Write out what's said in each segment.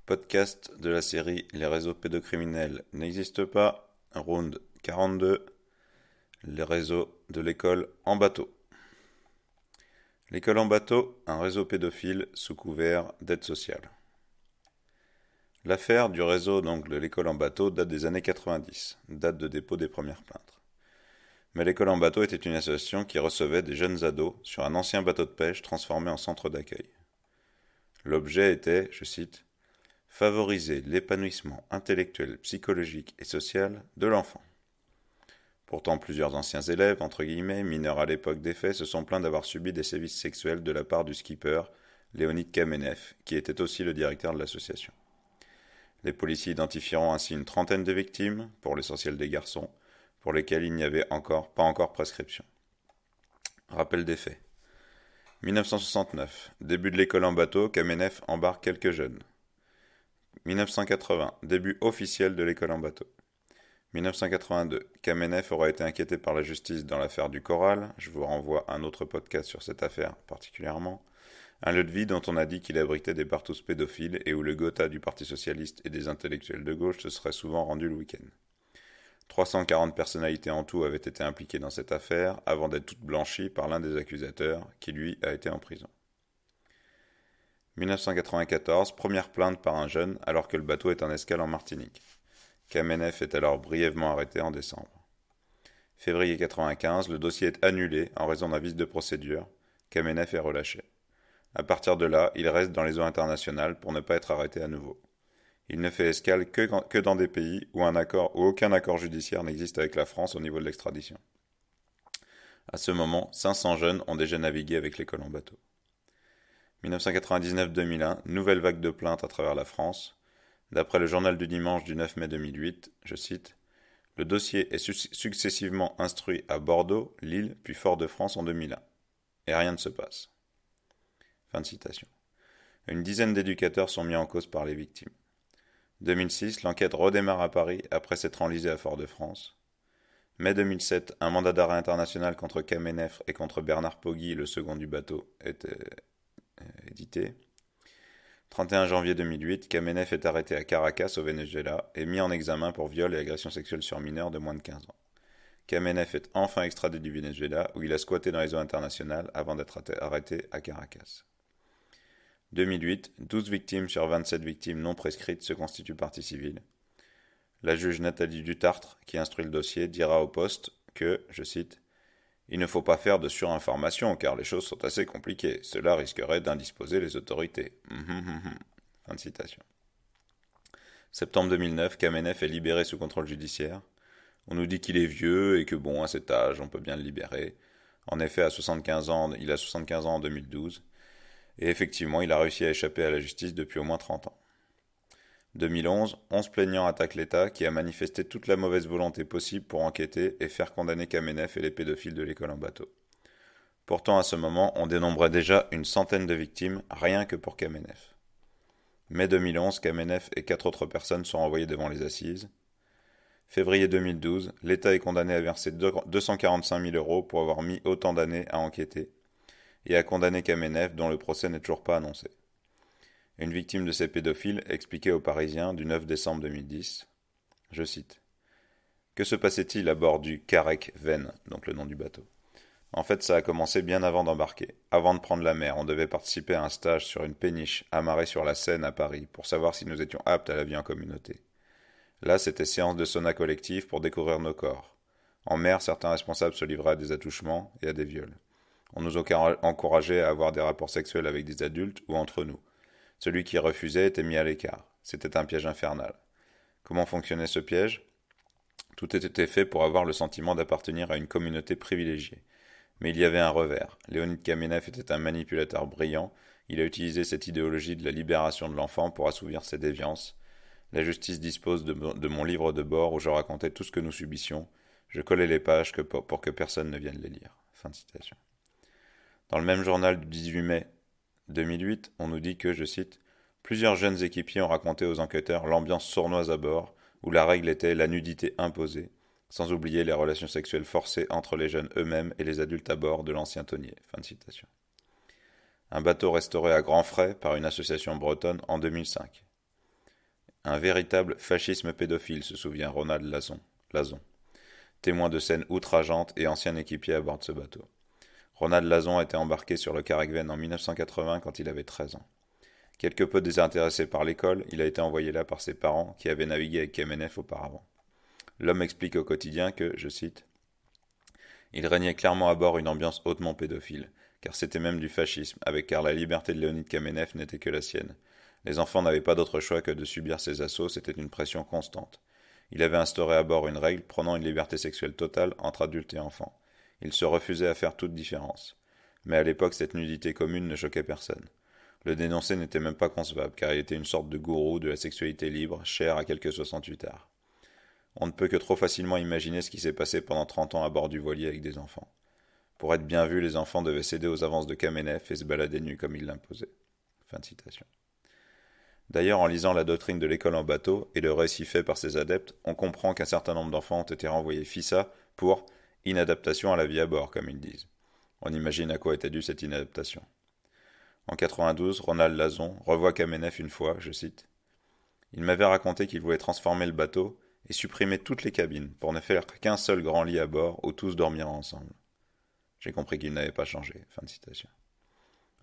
Podcast de la série Les réseaux pédocriminels n'existent pas, round 42, les réseaux de l'école en bateau. L'école en bateau, un réseau pédophile sous couvert d'aide sociale. L'affaire du réseau de l'école en bateau date des années 90, date de dépôt des premières plaintes. Mais l'école en bateau était une association qui recevait des jeunes ados sur un ancien bateau de pêche transformé en centre d'accueil. L'objet était, je cite, favoriser l'épanouissement intellectuel, psychologique et social de l'enfant. Pourtant, plusieurs anciens élèves, entre guillemets, mineurs à l'époque des faits, se sont plaints d'avoir subi des sévices sexuels de la part du skipper, Léonid Kamenev, qui était aussi le directeur de l'association. Les policiers identifieront ainsi une trentaine de victimes, pour l'essentiel des garçons, pour lesquels il n'y avait pas encore prescription. Rappel des faits. 1969, début de l'école en bateau, Kamenev embarque quelques jeunes. 1980, début officiel de l'école en bateau. 1982, Kamenev aura été inquiété par la justice dans l'affaire du Coral. Je vous renvoie à un autre podcast sur cette affaire particulièrement. Un lieu de vie dont on a dit qu'il abritait des partous pédophiles et où le Gotha du Parti Socialiste et des intellectuels de gauche se seraient souvent rendus le week-end. 340 personnalités en tout avaient été impliquées dans cette affaire avant d'être toutes blanchies par l'un des accusateurs qui lui a été en prison. 1994, première plainte par un jeune alors que le bateau est en escale en Martinique. Kamenev est alors brièvement arrêté en décembre. Février 1995, le dossier est annulé en raison d'un vice de procédure. Kamenev est relâché. À partir de là, il reste dans les eaux internationales pour ne pas être arrêté à nouveau. Il ne fait escale que dans des pays où aucun accord judiciaire n'existe avec la France au niveau de l'extradition. À ce moment, 500 jeunes ont déjà navigué avec l'école en bateau. 1999-2001, nouvelle vague de plaintes à travers la France. D'après le journal du dimanche du 9 mai 2008, je cite, « Le dossier est successivement instruit à Bordeaux, Lille, puis Fort-de-France en 2001. Et rien ne se passe. » Fin de citation. Une dizaine d'éducateurs sont mis en cause par les victimes. 2006, l'enquête redémarre à Paris après s'être enlisée à Fort-de-France. Mai 2007, un mandat d'arrêt international contre Kamenev et contre Bernard Poggi, le second du bateau, est édité. 31 janvier 2008, Kamenev est arrêté à Caracas au Venezuela et mis en examen pour viol et agression sexuelle sur mineurs de moins de 15 ans. Kamenev est enfin extradé du Venezuela où il a squatté dans les eaux internationales avant d'être arrêté à Caracas. 2008, 12 victimes sur 27 victimes non prescrites se constituent partie civile. La juge Nathalie Dutartre, qui instruit le dossier, dira au Poste que, je cite, « Il ne faut pas faire de surinformation car les choses sont assez compliquées. Cela risquerait d'indisposer les autorités. » Fin de citation. Septembre 2009, Kamenev est libéré sous contrôle judiciaire. On nous dit qu'il est vieux et que à cet âge, on peut bien le libérer. En effet, il a 75 ans en 2012. Et effectivement, il a réussi à échapper à la justice depuis au moins 30 ans. 2011, 11 plaignants attaquent l'État qui a manifesté toute la mauvaise volonté possible pour enquêter et faire condamner Kamenev et les pédophiles de l'école en bateau. Pourtant, à ce moment, on dénombrait déjà une centaine de victimes, rien que pour Kamenev. Mai 2011, Kamenev et 4 autres personnes sont renvoyées devant les assises. Février 2012, l'État est condamné à verser 245 000 € pour avoir mis autant d'années à enquêter et à condamner Kamenev dont le procès n'est toujours pas annoncé. Une victime de ces pédophiles expliquait aux Parisiens du 9 décembre 2010, je cite, « Que se passait-il à bord du Carec Ven, donc le nom du bateau ? En fait, ça a commencé bien avant d'embarquer. Avant de prendre la mer, on devait participer à un stage sur une péniche amarrée sur la Seine à Paris pour savoir si nous étions aptes à la vie en communauté. Là, c'était séance de sauna collective pour découvrir nos corps. En mer, certains responsables se livraient à des attouchements et à des viols. On nous encourageait à avoir des rapports sexuels avec des adultes ou entre nous. Celui qui refusait était mis à l'écart. C'était un piège infernal. Comment fonctionnait ce piège ? Tout était fait pour avoir le sentiment d'appartenir à une communauté privilégiée. Mais il y avait un revers. Léonid Kamenev était un manipulateur brillant. Il a utilisé cette idéologie de la libération de l'enfant pour assouvir ses déviances. La justice dispose de mon livre de bord où je racontais tout ce que nous subissions. Je collais les pages pour que personne ne vienne les lire. Fin de citation. Dans le même journal du 18 mai 2008, on nous dit que, je cite, « Plusieurs jeunes équipiers ont raconté aux enquêteurs l'ambiance sournoise à bord, où la règle était la nudité imposée, sans oublier les relations sexuelles forcées entre les jeunes eux-mêmes et les adultes à bord de l'ancien tonnier. » Fin de citation. Un bateau restauré à grands frais par une association bretonne en 2005. Un véritable fascisme pédophile, se souvient Ronald Lazon, témoin de scènes outrageantes et ancien équipier à bord de ce bateau. Ronald Lazon a été embarqué sur le Caravelle en 1980 quand il avait 13 ans. Quelque peu désintéressé par l'école, il a été envoyé là par ses parents qui avaient navigué avec Kamenev auparavant. L'homme explique au quotidien que, je cite, il régnait clairement à bord une ambiance hautement pédophile, car c'était même du fascisme, car la liberté de Leonid Kamenev n'était que la sienne. Les enfants n'avaient pas d'autre choix que de subir ses assauts, c'était une pression constante. Il avait instauré à bord une règle prenant une liberté sexuelle totale entre adultes et enfants. Il se refusait à faire toute différence. Mais à l'époque, cette nudité commune ne choquait personne. Le dénoncer n'était même pas concevable, car il était une sorte de gourou de la sexualité libre, cher à quelques 68 arts. On ne peut que trop facilement imaginer ce qui s'est passé pendant 30 ans à bord du voilier avec des enfants. Pour être bien vus, les enfants devaient céder aux avances de Kamenev et se balader nus comme il l'imposait. Fin de citation. D'ailleurs, en lisant la doctrine de l'école en bateau et le récit fait par ses adeptes, on comprend qu'un certain nombre d'enfants ont été renvoyés FISA pour inadaptation à la vie à bord, comme ils disent. On imagine à quoi était due cette inadaptation. En 92, Ronald Lazon revoit Kamenev une fois, je cite, « Il m'avait raconté qu'il voulait transformer le bateau et supprimer toutes les cabines pour ne faire qu'un seul grand lit à bord où tous dormirent ensemble. J'ai compris qu'il n'avait pas changé. » Fin de citation.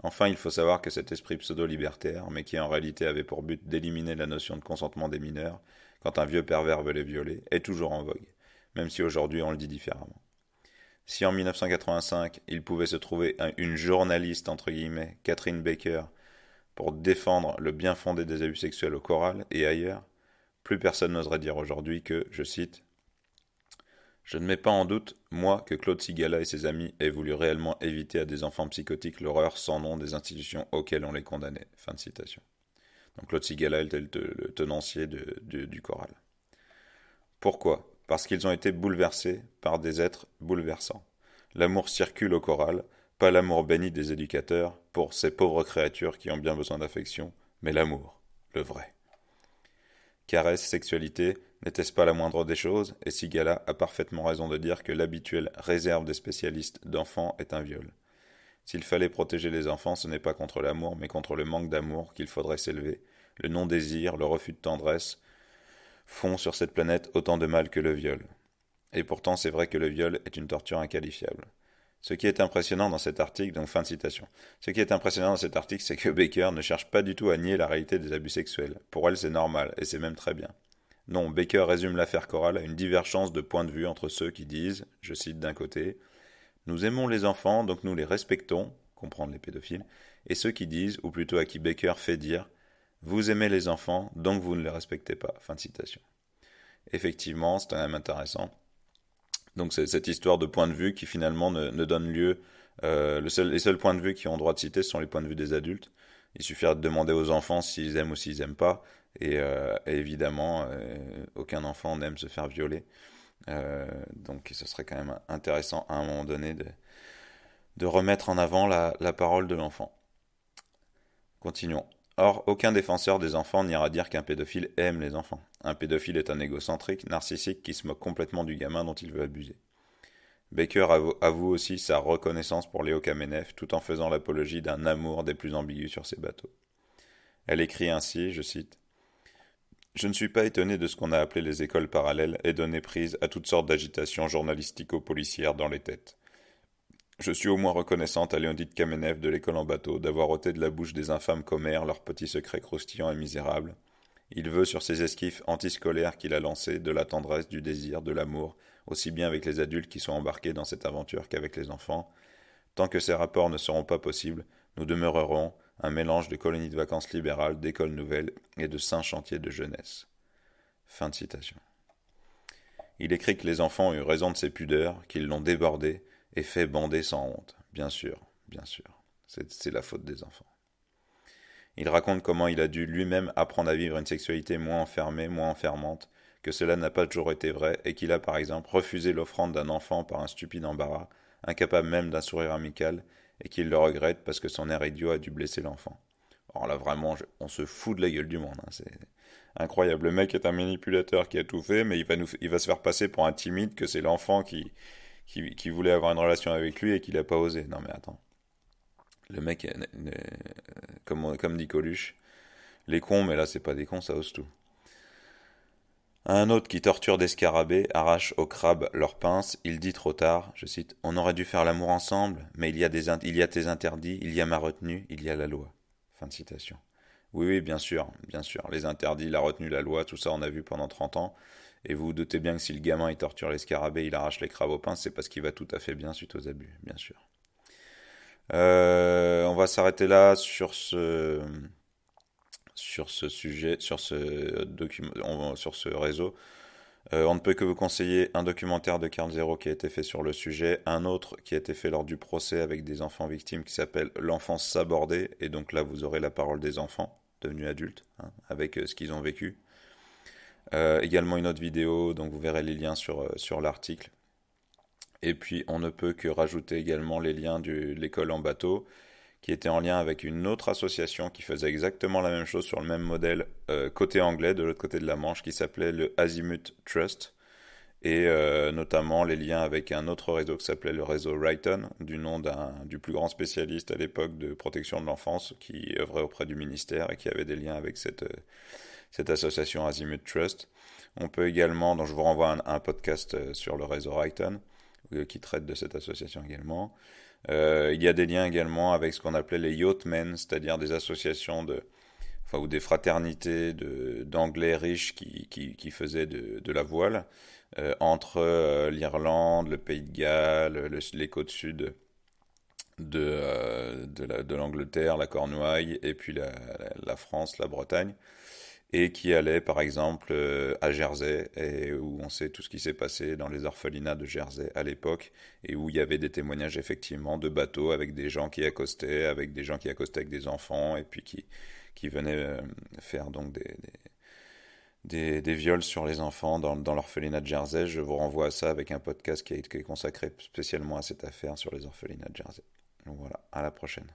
Enfin, il faut savoir que cet esprit pseudo-libertaire, mais qui en réalité avait pour but d'éliminer la notion de consentement des mineurs, quand un vieux pervers veut les violer, est toujours en vogue, même si aujourd'hui on le dit différemment. Si en 1985, il pouvait se trouver une journaliste, entre guillemets, Catherine Baker, pour défendre le bien fondé des abus sexuels au choral et ailleurs, plus personne n'oserait dire aujourd'hui que, je cite, « Je ne mets pas en doute, moi, que Claude Sigala et ses amis aient voulu réellement éviter à des enfants psychotiques l'horreur sans nom des institutions auxquelles on les condamnait. » Fin de citation. Donc Claude Sigala était le tenancier du choral. Pourquoi ? Parce qu'ils ont été bouleversés par des êtres bouleversants. L'amour circule au choral, pas l'amour béni des éducateurs pour ces pauvres créatures qui ont bien besoin d'affection, mais l'amour, le vrai. Caresse, sexualité, n'était-ce pas la moindre des choses ? Et Sigala a parfaitement raison de dire que l'habituelle réserve des spécialistes d'enfants est un viol. S'il fallait protéger les enfants, ce n'est pas contre l'amour, mais contre le manque d'amour qu'il faudrait s'élever. Le non-désir, le refus de tendresse font sur cette planète autant de mal que le viol. Et pourtant, c'est vrai que le viol est une torture inqualifiable. Ce qui est impressionnant dans cet article, donc fin de citation. Ce qui est impressionnant dans cet article, c'est que Baker ne cherche pas du tout à nier la réalité des abus sexuels. Pour elle, c'est normal, et c'est même très bien. Non, Baker résume l'affaire Coral à une divergence de point de vue entre ceux qui disent, je cite d'un côté, « Nous aimons les enfants, donc nous les respectons », comprendre les pédophiles, et ceux qui disent, ou plutôt à qui Baker fait dire, « Vous aimez les enfants, donc vous ne les respectez pas », fin de citation. Effectivement, c'est quand même intéressant. Donc c'est cette histoire de point de vue qui finalement ne donne lieu... les seuls points de vue qui ont droit de citer ce sont les points de vue des adultes. Il suffira de demander aux enfants s'ils aiment ou s'ils n'aiment pas. Et évidemment, aucun enfant n'aime se faire violer. Donc ce serait quand même intéressant à un moment donné de remettre en avant la parole de l'enfant. Continuons. Or, aucun défenseur des enfants n'ira dire qu'un pédophile aime les enfants. Un pédophile est un égocentrique, narcissique qui se moque complètement du gamin dont il veut abuser. Baker avoue aussi sa reconnaissance pour Léo Kamenev tout en faisant l'apologie d'un amour des plus ambigus sur ses bateaux. Elle écrit ainsi, je cite, « Je ne suis pas étonné de ce qu'on a appelé les écoles parallèles et donné prise à toutes sortes d'agitations journalistico-policières dans les têtes. Je suis au moins reconnaissante à Leonid Kamenev de l'école en bateau d'avoir ôté de la bouche des infâmes commères leurs petits secrets croustillants et misérables. Il veut, sur ces esquifs antiscolaires qu'il a lancés, de la tendresse, du désir, de l'amour, aussi bien avec les adultes qui sont embarqués dans cette aventure qu'avec les enfants. Tant que ces rapports ne seront pas possibles, nous demeurerons un mélange de colonies de vacances libérales, d'écoles nouvelles et de saints chantiers de jeunesse. » Fin de citation. Il écrit que les enfants ont eu raison de ces pudeurs, qu'ils l'ont débordé et fait bander sans honte. Bien sûr, bien sûr. C'est la faute des enfants. Il raconte comment il a dû lui-même apprendre à vivre une sexualité moins enfermée, moins enfermante, que cela n'a pas toujours été vrai, et qu'il a par exemple refusé l'offrande d'un enfant par un stupide embarras, incapable même d'un sourire amical, et qu'il le regrette parce que son air idiot a dû blesser l'enfant. Alors là vraiment, on se fout de la gueule du monde, hein. C'est incroyable. Le mec est un manipulateur qui a tout fait, mais il va se faire passer pour un timide, que c'est l'enfant qui voulait avoir une relation avec lui et qui n'a pas osé. Non mais attends. Le mec, comme dit Coluche, les cons, mais là c'est pas des cons, ça ose tout. Un autre qui torture des scarabées, arrache aux crabes leurs pinces, il dit trop tard, je cite, on aurait dû faire l'amour ensemble, mais il y a tes interdits, il y a ma retenue, il y a la loi. Fin de citation. Oui, oui, bien sûr. Les interdits, la retenue, la loi, tout ça, on a vu pendant 30 ans. Et vous vous doutez bien que si le gamin il torture les scarabées, il arrache les crabes aux pinces, c'est parce qu'il va tout à fait bien suite aux abus, bien sûr. On va s'arrêter là sur ce sujet, sur ce document, sur ce réseau. On ne peut que vous conseiller un documentaire de Carl Zero qui a été fait sur le sujet, un autre qui a été fait lors du procès avec des enfants victimes qui s'appelle L'enfance sabordée, et donc là vous aurez la parole des enfants devenus adultes, hein, avec ce qu'ils ont vécu. Également une autre vidéo, donc vous verrez les liens sur l'article. Et puis on ne peut que rajouter également les liens de l'école en bateau, qui était en lien avec une autre association qui faisait exactement la même chose sur le même modèle, côté anglais, de l'autre côté de la Manche, qui s'appelait le Azimut Trust, et notamment les liens avec un autre réseau qui s'appelait le réseau Righton, du nom du plus grand spécialiste à l'époque de protection de l'enfance, qui œuvrait auprès du ministère et qui avait des liens avec cette association Azimut Trust. On peut également, donc je vous renvoie à un podcast sur le réseau Righton, qui traite de cette association également. Il y a des liens également avec ce qu'on appelait les Yachtsmen, c'est-à-dire des associations ou des fraternités d'anglais riches qui faisaient de la voile, entre l'Irlande, le Pays de Galles, les côtes sud de l'Angleterre, la Cornouaille, et puis la France, la Bretagne, et qui allait par exemple à Jersey, et où on sait tout ce qui s'est passé dans les orphelinats de Jersey à l'époque, et où il y avait des témoignages effectivement de bateaux avec des gens qui accostaient, avec des enfants, et puis qui venaient faire donc des viols sur les enfants dans l'orphelinat de Jersey. Je vous renvoie à ça avec un podcast qui est consacré spécialement à cette affaire sur les orphelinats de Jersey. Donc voilà, à la prochaine.